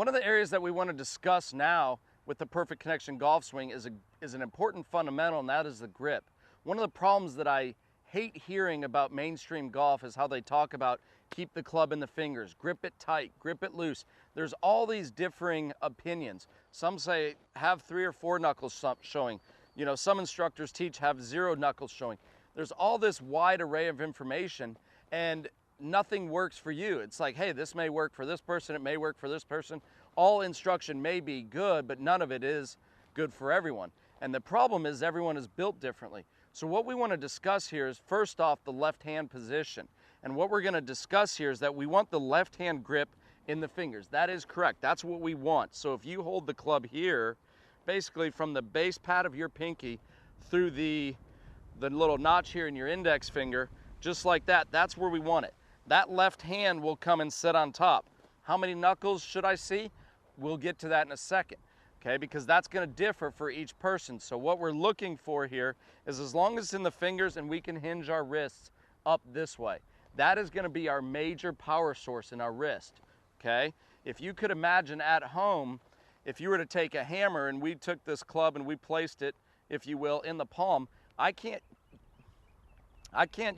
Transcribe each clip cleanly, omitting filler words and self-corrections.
One of the areas that we want to discuss now with the Perfect Connection golf swing is an important fundamental, and that is the grip. One of the problems that I hate hearing about mainstream golf is how they talk about keep the club in the fingers, grip it tight, grip it loose. There's all these differing opinions. Some say have 3 or 4 knuckles showing. You know, some instructors teach have 0 knuckles showing. There's all this wide array of information, and nothing works for you. It's like, hey, this may work for this person, it may work for this person. All instruction may be good, but none of it is good for everyone. And the problem is everyone is built differently. So what we want to discuss here is, first off, the left hand position. And what we're going to discuss here is that we want the left hand grip in the fingers. That is correct. That's what we want. So if you hold the club here, basically from the base pad of your pinky through the little notch here in your index finger, just like that, that's where we want it. That left hand will come and sit on top. How many knuckles should I see? We'll get to that in a second, okay, because that's going to differ for each person. So what we're looking for here is, as long as it's in the fingers and we can hinge our wrists up this way, that is going to be our major power source in our wrist, okay? If you could imagine at home, if you were to take a hammer and we took this club and we placed it, if you will, in the palm, I can't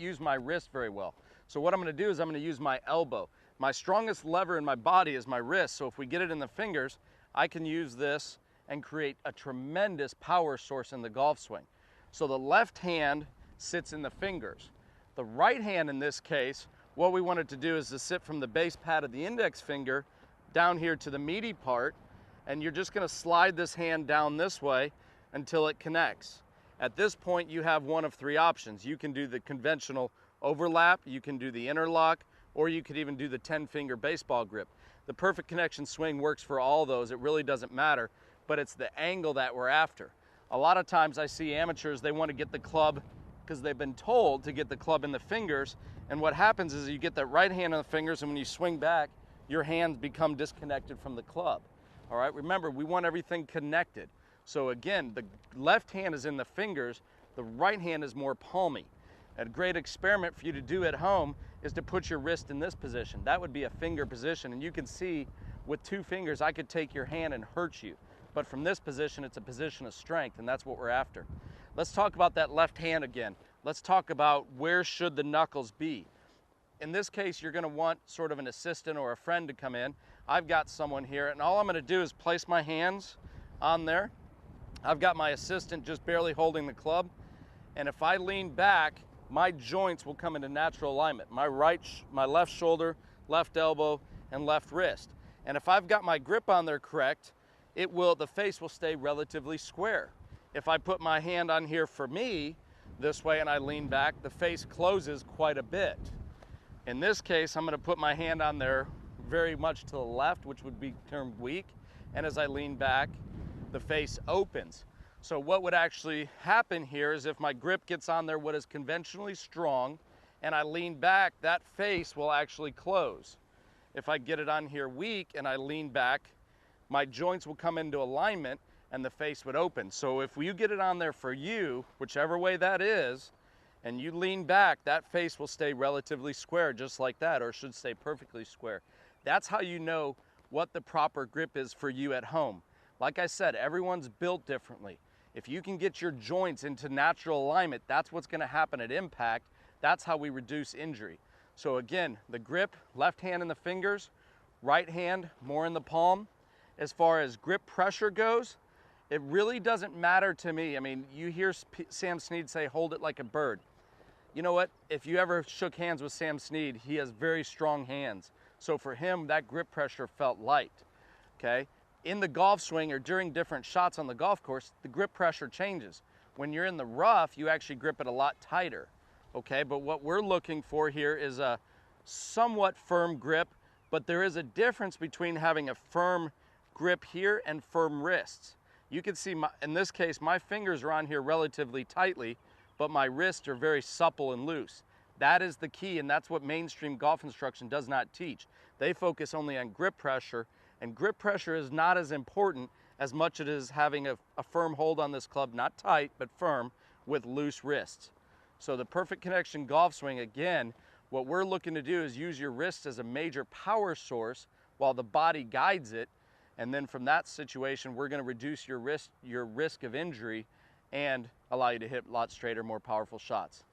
use my wrist very well. So what I'm going to do is I'm going to use my elbow. My strongest lever in my body is my wrist, so if we get it in the fingers, I can use this and create a tremendous power source in the golf swing. So the left hand sits in the fingers. The right hand in this case, what we want it to do is to sit from the base pad of the index finger down here to the meaty part, and you're just going to slide this hand down this way until it connects. At this point, you have one of 3 options. You can do the conventional overlap, you can do the interlock, or you could even do the 10-finger baseball grip. The Perfect Connection swing works for all those. It really doesn't matter, but it's the angle that we're after. A lot of times I see amateurs, they want to get the club because they've been told to get the club in the fingers, and what happens is you get that right hand on the fingers, and when you swing back, your hands become disconnected from the club. All right, remember, we want everything connected. So again, the left hand is in the fingers, the right hand is more palmy. A great experiment for you to do at home is to put your wrist in this position. That would be a finger position, and you can see with 2 fingers I could take your hand and hurt you. But from this position, it's a position of strength, and that's what we're after. Let's talk about that left hand again. Let's talk about where should the knuckles be. In this case, you're going to want sort of an assistant or a friend to come in. I've got someone here, and all I'm going to do is place my hands on there. I've got my assistant just barely holding the club, and if I lean back, my joints will come into natural alignment. My left shoulder, left elbow, and left wrist. And if I've got my grip on there correct, the face will stay relatively square. If I put my hand on here for me, this way, and I lean back, the face closes quite a bit. In this case, I'm going to put my hand on there very much to the left, which would be termed weak, and as I lean back, the face opens. So what would actually happen here is if my grip gets on there what is conventionally strong and I lean back, that face will actually close. If I get it on here weak and I lean back, my joints will come into alignment and the face would open. So if you get it on there for you, whichever way that is, and you lean back, that face will stay relatively square just like that, or it should stay perfectly square. That's how you know what the proper grip is for you at home. Like I said, everyone's built differently. If you can get your joints into natural alignment, that's what's going to happen at impact. That's how we reduce injury. So again, the grip, left hand in the fingers, right hand more in the palm. As far as grip pressure goes, it really doesn't matter to me. I mean, you hear Sam Snead say, hold it like a bird. You know what? If you ever shook hands with Sam Snead, he has very strong hands. So for him, that grip pressure felt light, okay? In the golf swing or during different shots on the golf course, the grip pressure changes. When you're in the rough, you actually grip it a lot tighter, okay? But what we're looking for here is a somewhat firm grip, but there is a difference between having a firm grip here and firm wrists. You can see, in this case, my fingers are on here relatively tightly, but my wrists are very supple and loose. That is the key, and that's what mainstream golf instruction does not teach. They focus only on grip pressure, and grip pressure is not as important as much as it is having a firm hold on this club, not tight, but firm, with loose wrists. So the Perfect Connection golf swing, again, what we're looking to do is use your wrists as a major power source while the body guides it, And then from that situation, we're gonna reduce your risk of injury and allow you to hit a lot straighter, more powerful shots.